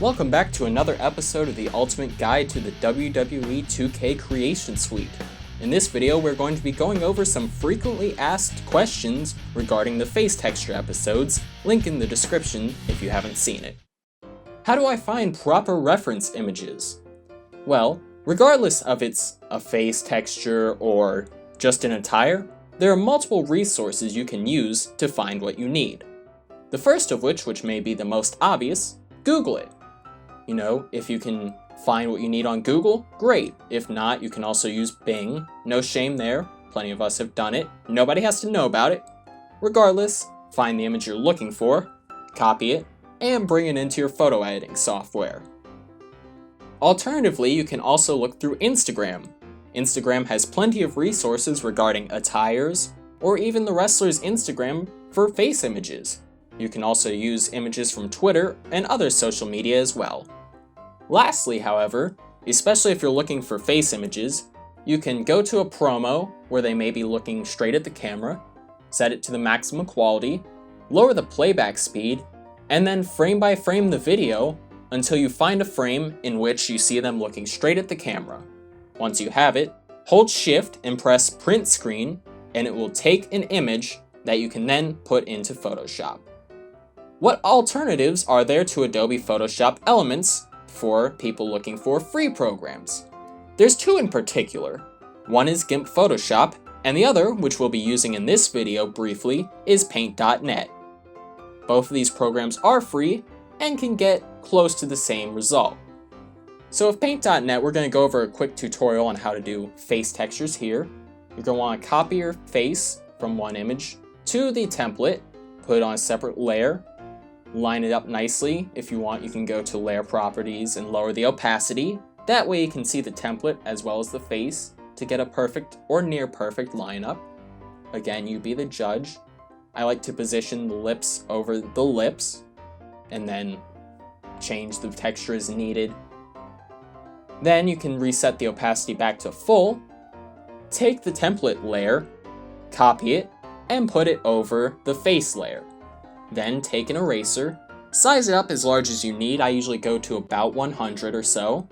Welcome back to another episode of the Ultimate Guide to the WWE 2K Creation Suite. In this video, we're going to be going over some frequently asked questions regarding the face texture episodes, link in the description if you haven't seen it. How do I find proper reference images? Well, regardless of it's a face texture or just an attire, there are multiple resources you can use to find what you need. The first of which may be the most obvious, Google it. You know, if you can find what you need on Google, great. If not, you can also use Bing. No shame there. Plenty of us have done it. Nobody has to know about it. Regardless, find the image you're looking for, copy it, and bring it into your photo editing software. Alternatively, you can also look through Instagram. Instagram has plenty of resources regarding attires, or even the wrestler's Instagram for face images. You can also use images from Twitter and other social media as well. Lastly, however, especially if you're looking for face images, you can go to a promo where they may be looking straight at the camera, set it to the maximum quality, lower the playback speed, and then frame by frame the video until you find a frame in which you see them looking straight at the camera. Once you have it, hold Shift and press Print Screen, and it will take an image that you can then put into Photoshop. What alternatives are there to Adobe Photoshop Elements for people looking for free programs? There's two in particular. One is GIMP Photoshop, and the other, which we'll be using in this video briefly, is Paint.net. Both of these programs are free and can get close to the same result. So with Paint.net, we're going to go over a quick tutorial on how to do face textures here. You're going to want to copy your face from one image to the template, put it on a separate layer, line it up nicely. If you want, you can go to layer properties and lower the opacity. That way you can see the template as well as the face to get a perfect or near perfect lineup. Again, you be the judge. I like to position the lips over the lips and then change the texture as needed. Then you can reset the opacity back to full, take the template layer, copy it, and put it over the face layer. Then take an eraser, size it up as large as you need. I usually go to about 100 or so.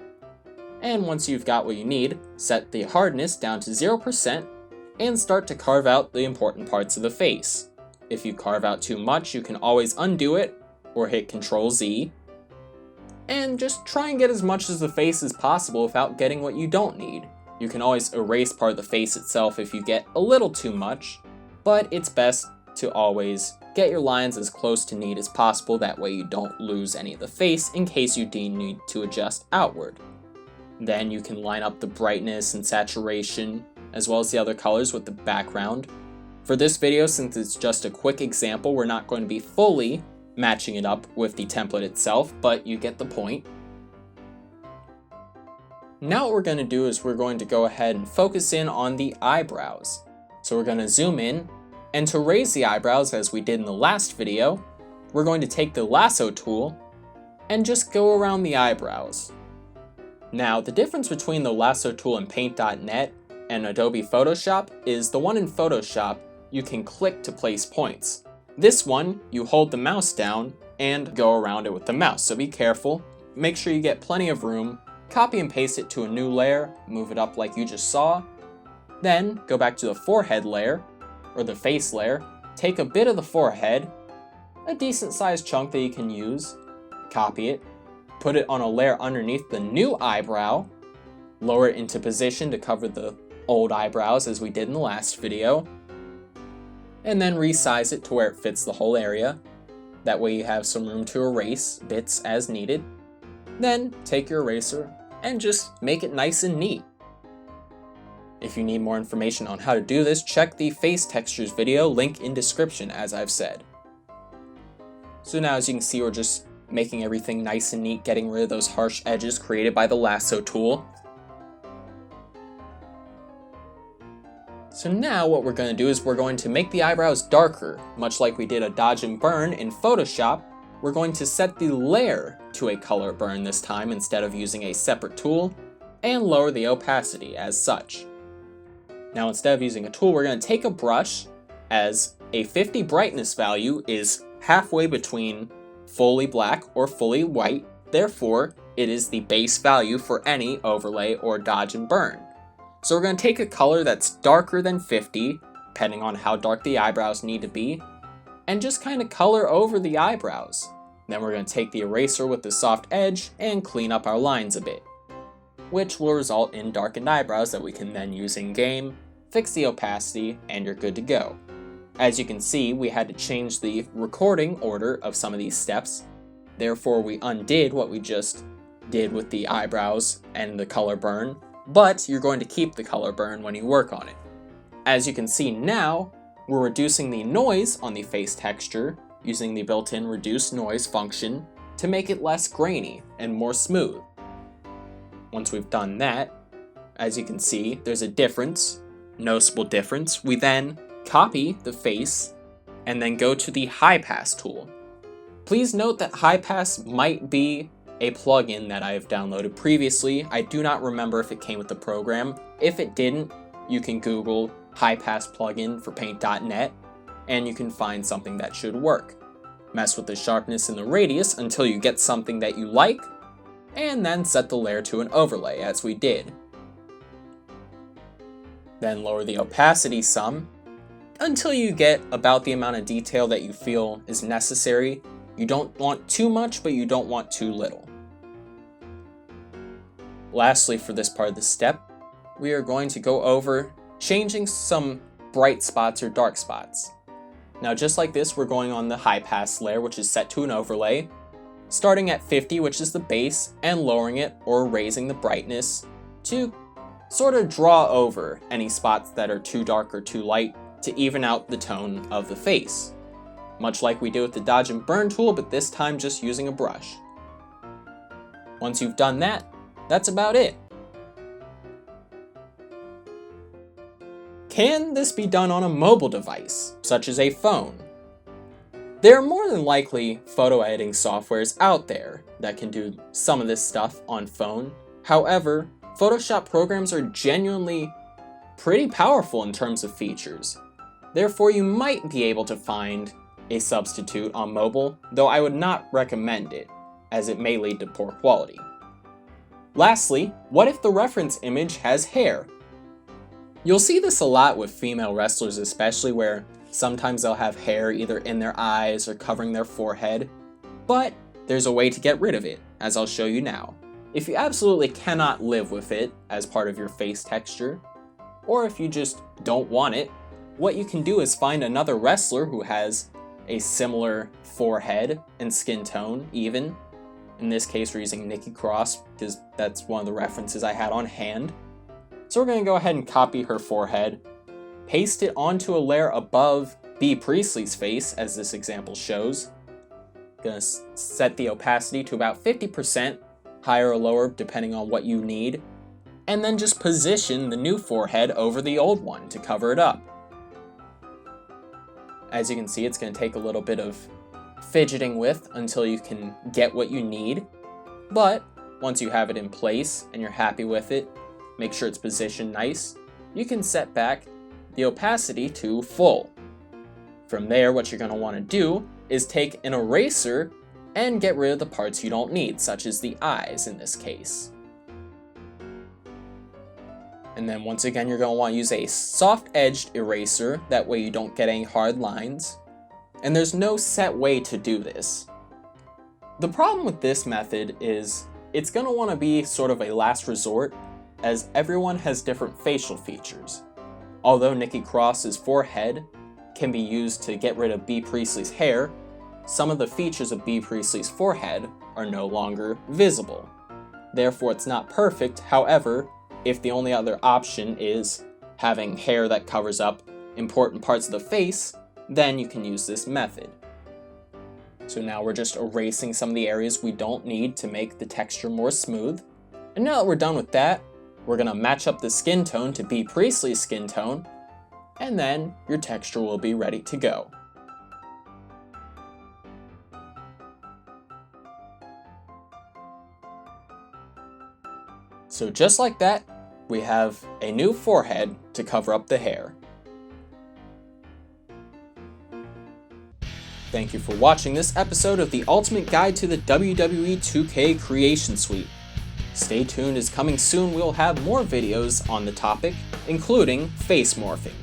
And once you've got what you need, set the hardness down to 0% and start to carve out the important parts of the face. If you carve out too much, you can always undo it or hit Ctrl Z. And just try and get as much of the face as possible without getting what you don't need. You can always erase part of the face itself if you get a little too much, but it's best to always get your lines as close to neat as possible, that way you don't lose any of the face in case you do need to adjust outward. Then you can line up the brightness and saturation, as well as the other colors with the background. For this video, since it's just a quick example, we're not going to be fully matching it up with the template itself, but you get the point. Now what we're going to do is we're going to go ahead and focus in on the eyebrows. So we're going to zoom in, and to raise the eyebrows as we did in the last video, we're going to take the lasso tool and just go around the eyebrows. Now the difference between the lasso tool in Paint.net and Adobe Photoshop is the one in Photoshop you can click to place points. This one, you hold the mouse down and go around it with the mouse, so be careful. Make sure you get plenty of room, copy and paste it to a new layer, move it up like you just saw. Then go back to the forehead layer, or the face layer, take a bit of the forehead, a decent sized chunk that you can use, copy it, put it on a layer underneath the new eyebrow, lower it into position to cover the old eyebrows as we did in the last video, and then resize it to where it fits the whole area. That way you have some room to erase bits as needed. Then take your eraser and just make it nice and neat. If you need more information on how to do this, check the face textures video, link in description as I've said. So now as you can see, we're just making everything nice and neat, getting rid of those harsh edges created by the lasso tool. So now what we're going to do is we're going to make the eyebrows darker. Much like we did a dodge and burn in Photoshop, we're going to set the layer to a color burn this time instead of using a separate tool, and lower the opacity as such. Now instead of using a tool, we're going to take a brush, as a 50 brightness value is halfway between fully black or fully white, Therefore, it is the base value for any overlay or dodge and burn. So we're going to take a color that's darker than 50, depending on how dark the eyebrows need to be, and just kind of color over the eyebrows. Then we're going to take the eraser with the soft edge and clean up our lines a bit, which will result in darkened eyebrows that we can then use in game, fix the opacity, and you're good to go. As you can see, we had to change the recording order of some of these steps. Therefore, we undid what we just did with the eyebrows and the color burn, but you're going to keep the color burn when you work on it. As you can see now, we're reducing the noise on the face texture using the built-in reduce noise function to make it less grainy and more smooth. Once we've done that, as you can see, there's a difference, noticeable difference. We then copy the face and then go to the high pass tool. Please note that high pass might be a plugin that I have downloaded previously. I do not remember if it came with the program. If it didn't, you can Google high pass plugin for paint.net and you can find something that should work. Mess with the sharpness and the radius until you get something that you like, and then set the layer to an overlay as we did. Then lower the opacity some until you get about the amount of detail that you feel is necessary. You don't want too much, but you don't want too little. Lastly, for this part of the step, we are going to go over changing some bright spots or dark spots. Now just like this, we're going on the high pass layer, which is set to an overlay, starting at 50, which is the base, and lowering it or raising the brightness to sort of draw over any spots that are too dark or too light to even out the tone of the face. Much like we did with the dodge and burn tool, but this time just using a brush. Once you've done that, that's about it. Can this be done on a mobile device, such as a phone? There are more than likely photo editing softwares out there that can do some of this stuff on phone. However, Photoshop programs are genuinely pretty powerful in terms of features. Therefore, you might be able to find a substitute on mobile, though I would not recommend it, as it may lead to poor quality. Lastly, what if the reference image has hair? You'll see this a lot with female wrestlers especially, where sometimes they'll have hair either in their eyes or covering their forehead, but there's a way to get rid of it, as I'll show you now. If you absolutely cannot live with it as part of your face texture, or if you just don't want it, what you can do is find another wrestler who has a similar forehead and skin tone even. In this case, we're using Nikki Cross because that's one of the references I had on hand. So we're going to go ahead and copy her forehead, paste it onto a layer above B. Priestley's face, as this example shows. Going to set the opacity to about 50%, higher or lower depending on what you need, and then just position the new forehead over the old one to cover it up. As you can see, it's going to take a little bit of fidgeting with until you can get what you need, but once you have it in place and you're happy with it, make sure it's positioned nice, you can set back the opacity to full. From there, what you're going to want to do is take an eraser and get rid of the parts you don't need, such as the eyes in this case. And then once again, you're going to want to use a soft-edged eraser, that way you don't get any hard lines. And there's no set way to do this. The problem with this method is it's going to want to be sort of a last resort, as everyone has different facial features. Although Nikki Cross's forehead can be used to get rid of B. Priestley's hair, some of the features of B. Priestley's forehead are no longer visible. Therefore, it's not perfect. However, if the only other option is having hair that covers up important parts of the face, then you can use this method. So now we're just erasing some of the areas we don't need to make the texture more smooth. And now that we're done with that, we're going to match up the skin tone to B. Priestley's skin tone, and then your texture will be ready to go. So just like that, we have a new forehead to cover up the hair. Thank you for watching this episode of the Ultimate Guide to the WWE 2K Creation Suite. Stay tuned, as coming soon we'll have more videos on the topic, including face morphing.